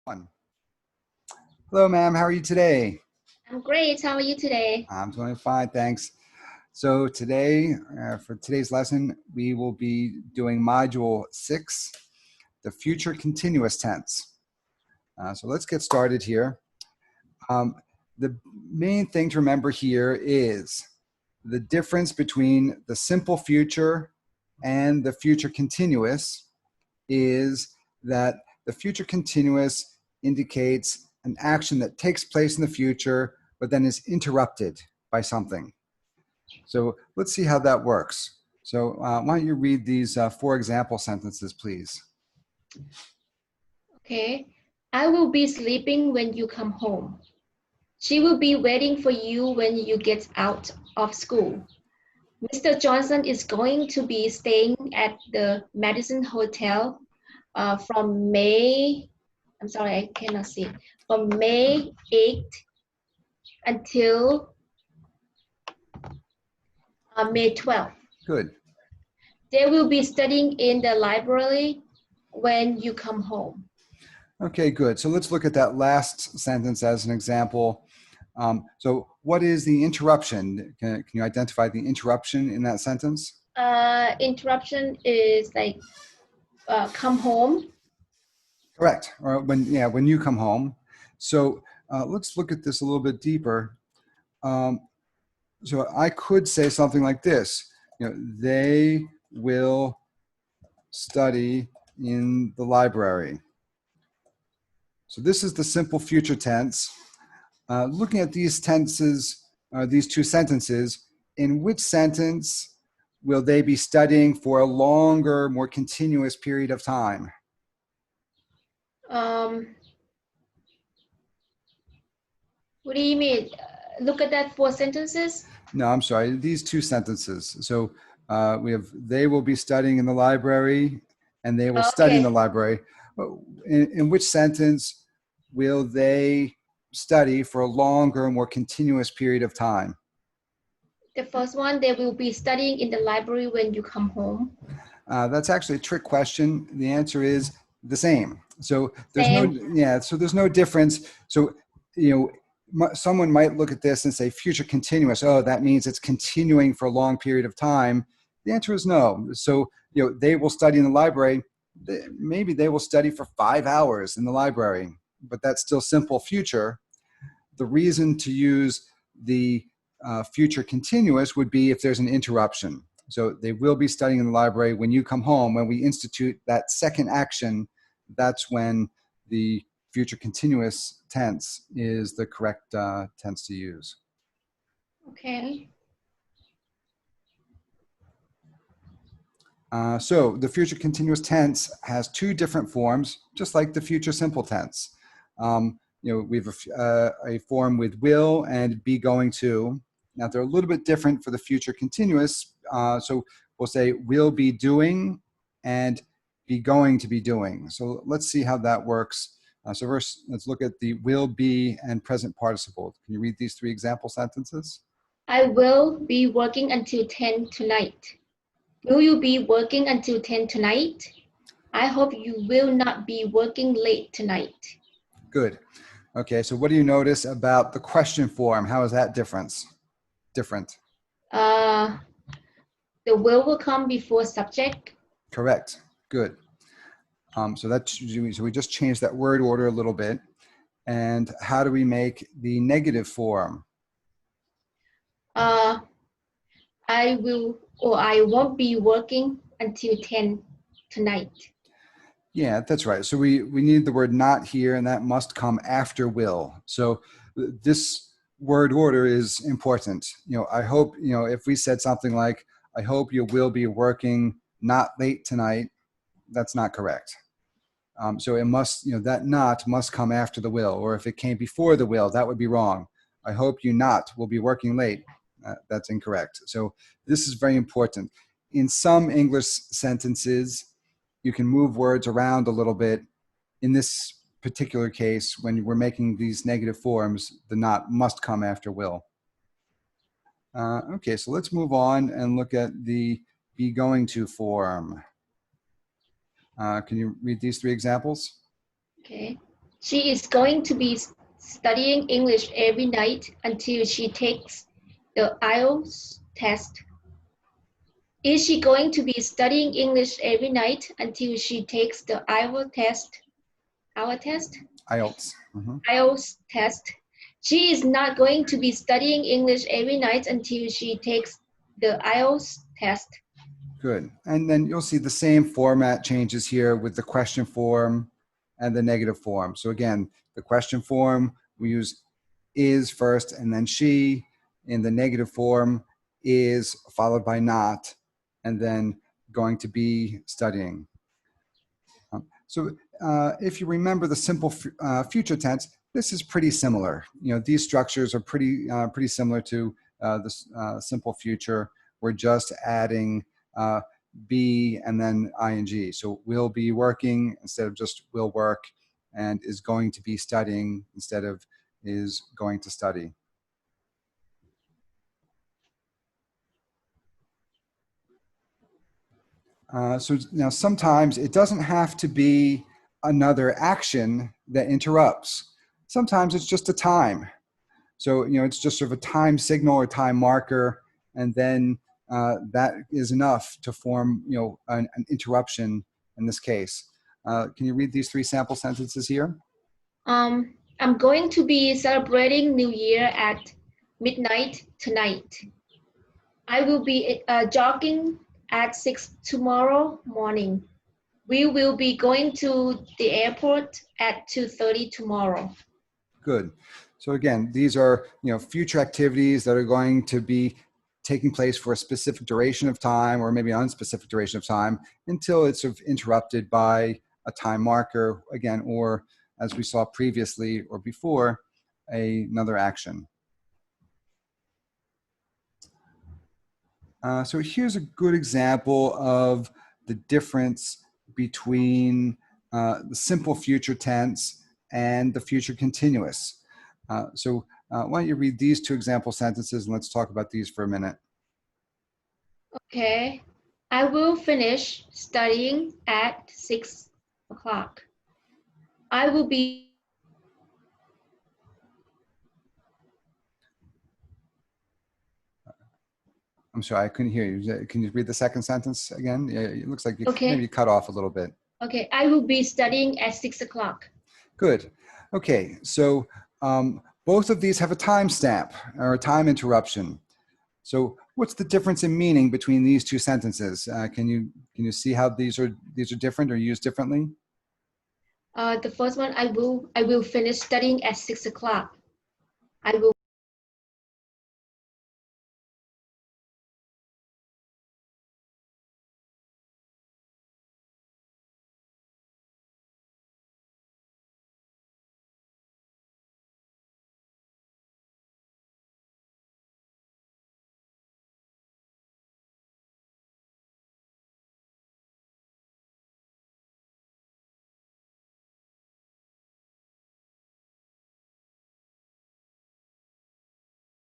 One. Hello, ma'am. How are you today? I'm great. How are you today? I'm doing fine, thanks. So today, for today's lesson, we will be doing Module 6, the Future Continuous Tense. So let's get started here. The main thing to remember here is the difference between the simple future and the future continuous is that the future continuous indicates an action that takes place in the future, but then is interrupted by something. So let's see how that works. So why don't you read these 4 example sentences, please? Okay. I will be sleeping when you come home. She will be waiting for you when you get out of school. Mr. Johnson is going to be staying at the Madison Hotel from May, I'm sorry, I cannot see, from May 8th until May 12th. Good. They will be studying in the library when you come home. Okay, good. So let's look at that last sentence as an example. So what is the interruption? Can you identify the interruption in that sentence? Interruption is like come home. Correct. Or when you come home. So let's look at this a little bit deeper. So I could say something like this. They will study in the library. So this is the simple future tense. Looking at these tenses, these 2 sentences, in which sentence will they be studying for a longer, more continuous period of time? What do you mean? Look at that 4 sentences. No, I'm sorry. These 2 sentences. So we have they will be studying in the library, and they will study in the library. In which sentence will they study for a longer, more continuous period of time? The first one, they will be studying in the library when you come home. That's actually a trick question. The answer is the same. So there's there's no difference. So someone might look at this and say future continuous. Oh, that means it's continuing for a long period of time. The answer is no. So they will study in the library. Maybe they will study for 5 hours in the library, but that's still simple future. The reason to use the future continuous would be if there's an interruption. So they will be studying in the library when you come home. When we institute that second action, that's when the future continuous tense is the correct tense to use. Okay. So the future continuous tense has 2 different forms, just like the future simple tense. We have a form with will and be going to. Now they're a little bit different for the future continuous. So we'll say will be doing and be going to be doing. So let's see how that works. So first, let's look at the will be and present participle. Can you read these 3 example sentences? I will be working until 10 tonight. Will you be working until 10 tonight? I hope you will not be working late tonight. Good. Okay, so what do you notice about the question form? How is that different? The will come before subject. Correct. Good. So we just changed that word order a little bit. And how do we make the negative form? I will or I won't be working until 10 tonight. Yeah, that's right. So we need the word not here, and that must come after will. So this word order is important. I hope, if we said something like, I hope you will be working not late tonight, that's not correct. So it must, that not must come after the will, or if it came before the will, that would be wrong. I hope you not will be working late. That's incorrect. So this is very important. In some English sentences, you can move words around a little bit. In this particular case, when we're making these negative forms, the not must come after will. Okay, so let's move on and look at the be going to form. Can you read these 3 examples? Okay. She is going to be studying English every night until she takes the IELTS test. Is she going to be studying English every night until she takes the IELTS test? IELTS. Mm-hmm. IELTS test. She is not going to be studying English every night until she takes the IELTS test. Good. And then you'll see the same format changes here with the question form and the negative form. So again, the question form, we use is first and then she. In the negative form, is followed by not, and then going to be studying. So if you remember the simple future tense, this is pretty similar. You know, these structures are pretty similar to the simple future. We're just adding be and then ing. So will be working instead of just will work, and is going to be studying instead of is going to study. So now sometimes it doesn't have to be another action that interrupts. Sometimes it's just a time. So, you know, it's just sort of a time signal or time marker, and then that is enough to form, you know, an interruption in this case. Can you read these 3 sample sentences here? I'm going to be celebrating New Year at midnight tonight. I will be jogging at 6 tomorrow morning. We will be going to the airport at 2:30 tomorrow. Good. So again, these are, you know, future activities that are going to be taking place for a specific duration of time, or maybe an unspecific duration of time, until it's sort of interrupted by a time marker again, or as we saw previously or before, another action. So here's a good example of the difference between the simple future tense and the future continuous. So why don't you read these 2 example sentences and let's talk about these for a minute. Okay. I will finish studying at 6 o'clock. I will be I'm sorry, I couldn't hear you. Can you read the second sentence again? Yeah, it looks like you Okay. maybe cut off a little bit. Okay, I will be studying at 6 o'clock. Good. Okay, so both of these have a timestamp or a time interruption. So what's the difference in meaning between these 2 sentences? Can you see how these are different or used differently? The first one, I will finish studying at 6 o'clock. I will